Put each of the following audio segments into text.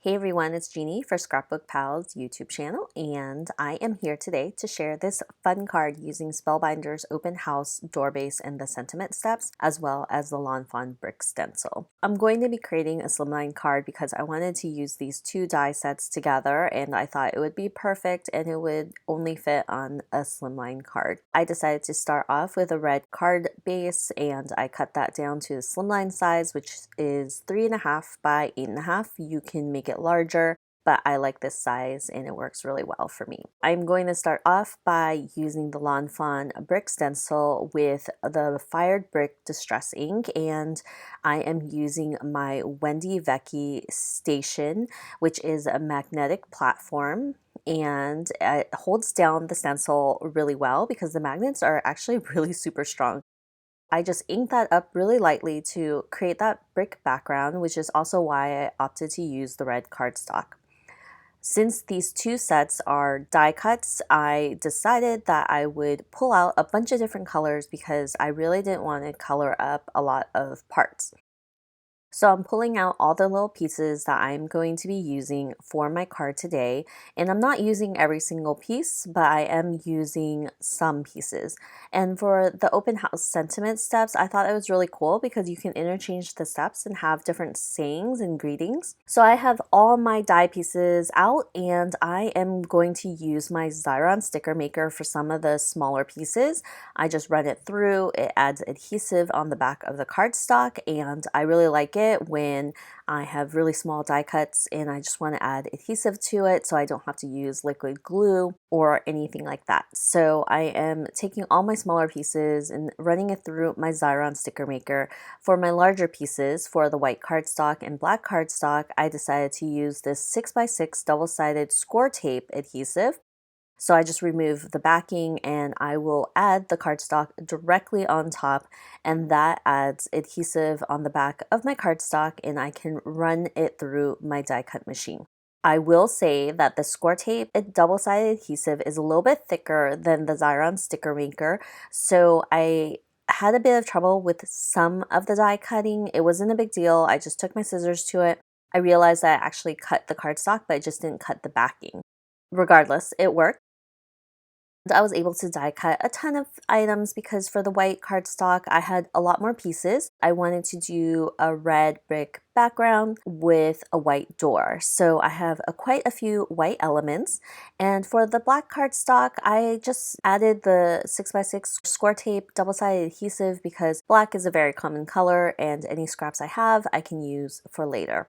Hey everyone, it's Jeannie for ScrapbookPal's YouTube channel, and I am here today to share this fun card using Spellbinders Open House Door Base and the Sentiment Steps, as well as the Lawn Fawn Brick Stencil. I'm going to be creating a Slimline card because I wanted to use these two die sets together, and I thought it would be perfect and it would only fit on a Slimline card. I decided to start off with a red card base, and I cut that down to the Slimline size, which is 3.5 by 8.5. You can make it larger, but I like this size and it works really well for me. I'm going to start off by using the Lawn Fawn brick stencil with the fired brick distress ink, and I am using my Wendy Vecchi Station, which is a magnetic platform, and it holds down the stencil really well because the magnets are actually really super strong. I just inked that up really lightly to create that brick background, which is also why I opted to use the red cardstock. Since these two sets are die cuts, I decided that I would pull out a bunch of different colors because I really didn't want to color up a lot of parts. So I'm pulling out all the little pieces that I'm going to be using for my card today, and I'm not using every single piece, but I am using some pieces. And for the open house sentiment steps, I thought it was really cool because you can interchange the steps and have different sayings and greetings. So I have all my die pieces out, and I am going to use my Xyron sticker maker for some of the smaller pieces. I just run it through, it adds adhesive on the back of the cardstock, and I really like it when I have really small die cuts and I just want to add adhesive to it so I don't have to use liquid glue or anything like that. So I am taking all my smaller pieces and running it through my Xyron sticker maker. For my larger pieces, for the white cardstock and black cardstock, I decided to use this 6x6 double-sided Scortape adhesive. So I just remove the backing and I will add the cardstock directly on top, and that adds adhesive on the back of my cardstock, and I can run it through my die cut machine. I will say that the Scortape double-sided adhesive is a little bit thicker than the Xyron sticker maker, so I had a bit of trouble with some of the die cutting. It wasn't a big deal. I just took my scissors to it. I realized that I actually cut the cardstock, but I just didn't cut the backing. Regardless, it worked. I was able to die cut a ton of items because for the white cardstock, I had a lot more pieces. I wanted to do a red brick background with a white door. So I have quite a few white elements. And for the black cardstock, I just added the 6x6 Scortape double-sided adhesive because black is a very common color and any scraps I have, I can use for later.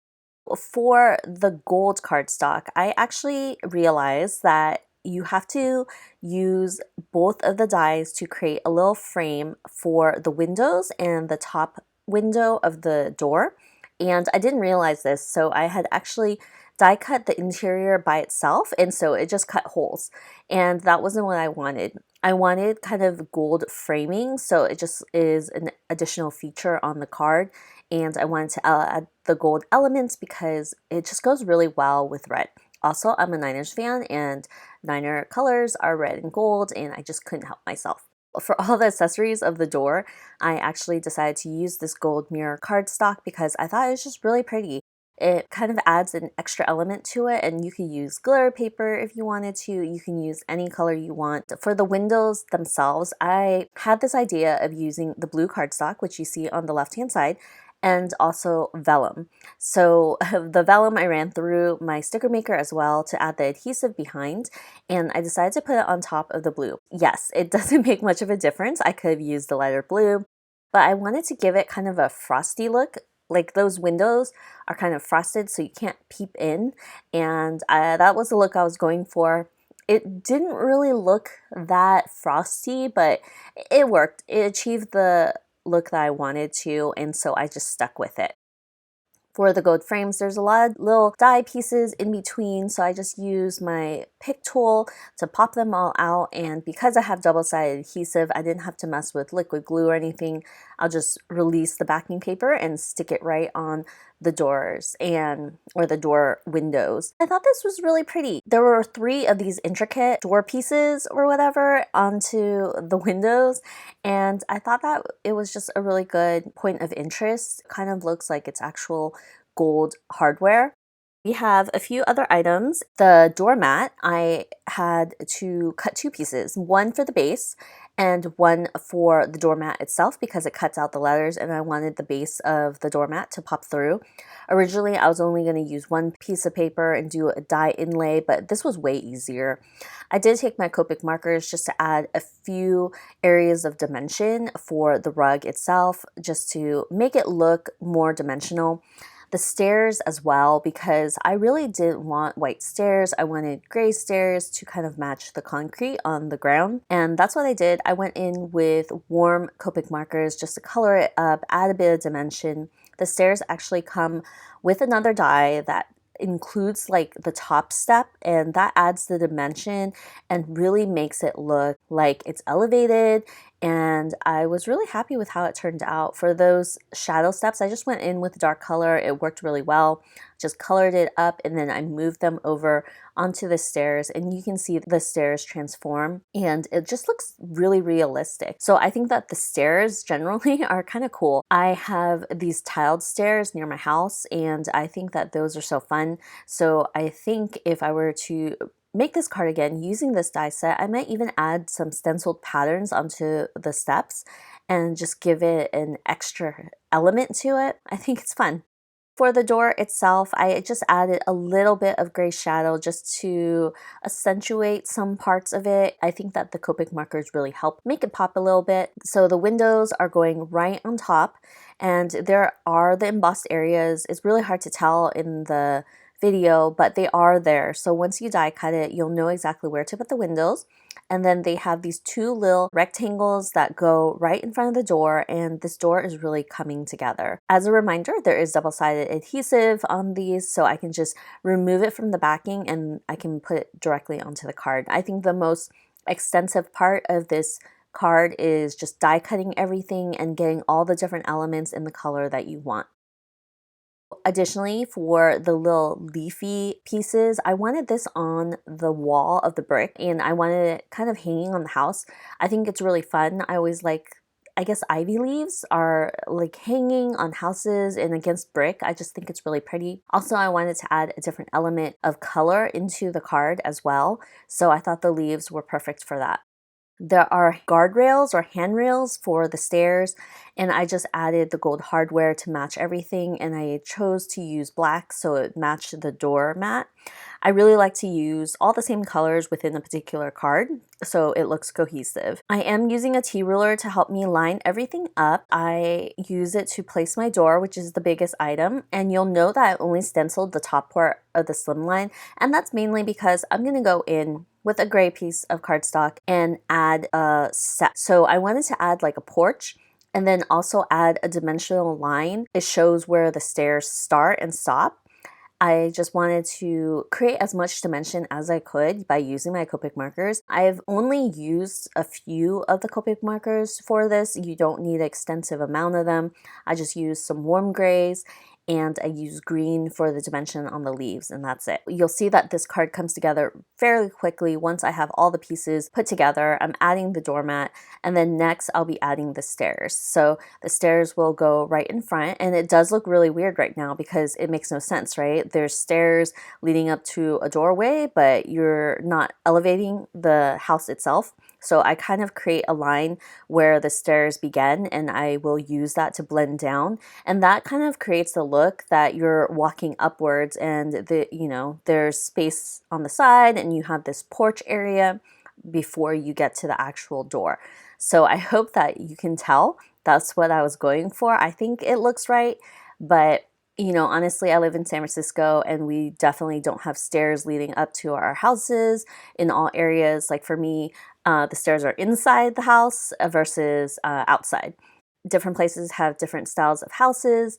For the gold cardstock, I actually realized that you have to use both of the dies to create a little frame for the windows and the top window of the door. And I didn't realize this, so I had actually die cut the interior by itself, and so it just cut holes. And that wasn't what I wanted. I wanted kind of gold framing, so it just is an additional feature on the card. And I wanted to add the gold elements because it just goes really well with red. Also, I'm a Niners fan, and Niner colors are red and gold, and I just couldn't help myself. For all the accessories of the door, I actually decided to use this gold mirror cardstock because I thought it was just really pretty. It kind of adds an extra element to it, and you can use glitter paper if you wanted to. You can use any color you want. For the windows themselves, I had this idea of using the blue cardstock, which you see on the left-hand side, and also vellum. So the vellum I ran through my sticker maker as well to add the adhesive behind, and I decided to put it on top of the blue. Yes, it doesn't make much of a difference. I could have used the lighter blue, but I wanted to give it kind of a frosty look. Like those windows are kind of frosted so you can't peep in, and that was the look I was going for. It didn't really look that frosty, but it worked. It achieved the look that I wanted to, and so I just stuck with it. For the gold frames, there's a lot of little die pieces in between, so I just use my pick tool to pop them all out, and because I have double-sided adhesive, I didn't have to mess with liquid glue or anything. I'll just release the backing paper and stick it right on the doors or the door windows. I thought this was really pretty. There were 3 of these intricate door pieces or whatever onto the windows, and I thought that it was just a really good point of interest. It kind of looks like it's actual gold hardware. We have a few other items. The doormat, I had to cut two pieces, one for the base and one for the doormat itself because it cuts out the letters and I wanted the base of the doormat to pop through. Originally, I was only going to use one piece of paper and do a die inlay, but this was way easier. I did take my Copic markers just to add a few areas of dimension for the rug itself, just to make it look more dimensional. The stairs as well, because I really didn't want white stairs. I wanted gray stairs to kind of match the concrete on the ground. And that's what I did. I went in with warm Copic markers just to color it up, add a bit of dimension. The stairs actually come with another die that includes like the top step, and that adds the dimension and really makes it look like it's elevated. And I was really happy with how it turned out. For those shadow steps, I just went in with dark color. It worked really well. Just colored it up and then I moved them over onto the stairs, and you can see the stairs transform and it just looks really realistic. So I think that the stairs generally are kind of cool. I have these tiled stairs near my house and I think that those are so fun. So I think if I were to make this card again using this die set, I might even add some stenciled patterns onto the steps and just give it an extra element to it. I think it's fun. For the door itself, I just added a little bit of gray shadow just to accentuate some parts of it. I think that the Copic markers really help make it pop a little bit. So the windows are going right on top, and there are the embossed areas. It's really hard to tell in the video, but they are there. So once you die cut it, you'll know exactly where to put the windows. And then they have these two little rectangles that go right in front of the door, and this door is really coming together. As a reminder, there is double-sided adhesive on these, so I can just remove it from the backing and I can put it directly onto the card. I think the most extensive part of this card is just die cutting everything and getting all the different elements in the color that you want. Additionally, for the little leafy pieces, I wanted this on the wall of the brick and I wanted it kind of hanging on the house. I think it's really fun. I always like, I guess ivy leaves are like hanging on houses and against brick. I just think it's really pretty. Also, I wanted to add a different element of color into the card as well. So I thought the leaves were perfect for that. There are guardrails or handrails for the stairs, and I just added the gold hardware to match everything, and I chose to use black so it matched the doormat. I really like to use all the same colors within a particular card so it looks cohesive. I am using a T-ruler to help me line everything up. I use it to place my door, which is the biggest item, and you'll know that I only stenciled the top part of the Slimline, and that's mainly because I'm going to go in with a gray piece of cardstock and add a set. So I wanted to add like a porch and then also add a dimensional line. It shows where the stairs start and stop. I just wanted to create as much dimension as I could by using my Copic markers. I've only used a few of the Copic markers for this. You don't need an extensive amount of them. I just used some warm grays and I use green for the dimension on the leaves, and that's it. You'll see that this card comes together fairly quickly once I have all the pieces put together. I'm adding the doormat, and then next I'll be adding the stairs. So the stairs will go right in front, and it does look really weird right now because it makes no sense, right? There's stairs leading up to a doorway, but you're not elevating the house itself. So I kind of create a line where the stairs begin, and I will use that to blend down, and that kind of creates the look that you're walking upwards and there's space on the side and you have this porch area before you get to the actual door. So I hope that you can tell that's what I was going for. I think it looks right, but honestly, I live in San Francisco and we definitely don't have stairs leading up to our houses in all areas. Like for me, the stairs are inside the house versus outside. Different places have different styles of houses.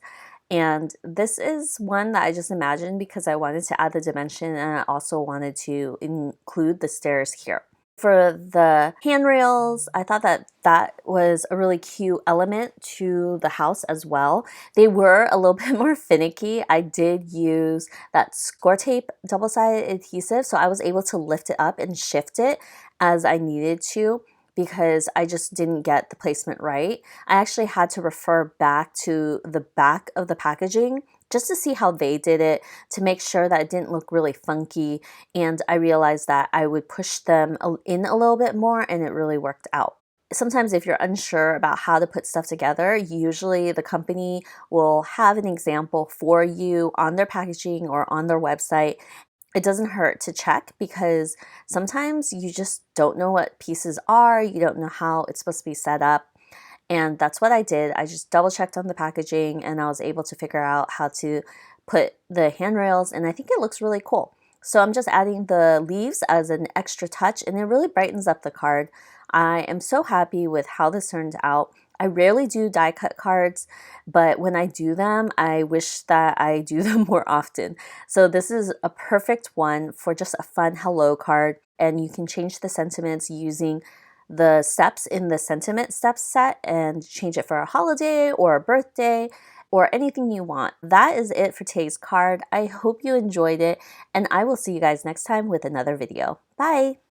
And this is one that I just imagined because I wanted to add the dimension and I also wanted to include the stairs here. For the handrails, I thought that was a really cute element to the house as well. They were a little bit more finicky. I did use that Scortape double-sided adhesive, so I was able to lift it up and shift it as I needed to because I just didn't get the placement right. I actually had to refer back to the back of the packaging just to see how they did it, to make sure that it didn't look really funky. And I realized that I would push them in a little bit more, and it really worked out. Sometimes if you're unsure about how to put stuff together, usually the company will have an example for you on their packaging or on their website. It doesn't hurt to check because sometimes you just don't know what pieces are, you don't know how it's supposed to be set up. And that's what I did. I just double checked on the packaging and I was able to figure out how to put the handrails, and I think it looks really cool. So I'm just adding the leaves as an extra touch, and it really brightens up the card. I am so happy with how this turned out. I rarely do die cut cards, but when I do them, I wish that I do them more often. So this is a perfect one for just a fun hello card, and you can change the sentiments using the steps in the sentiment steps set and change it for a holiday or a birthday or anything you want. That is it for today's card. I hope you enjoyed it, and I will see you guys next time with another video. Bye!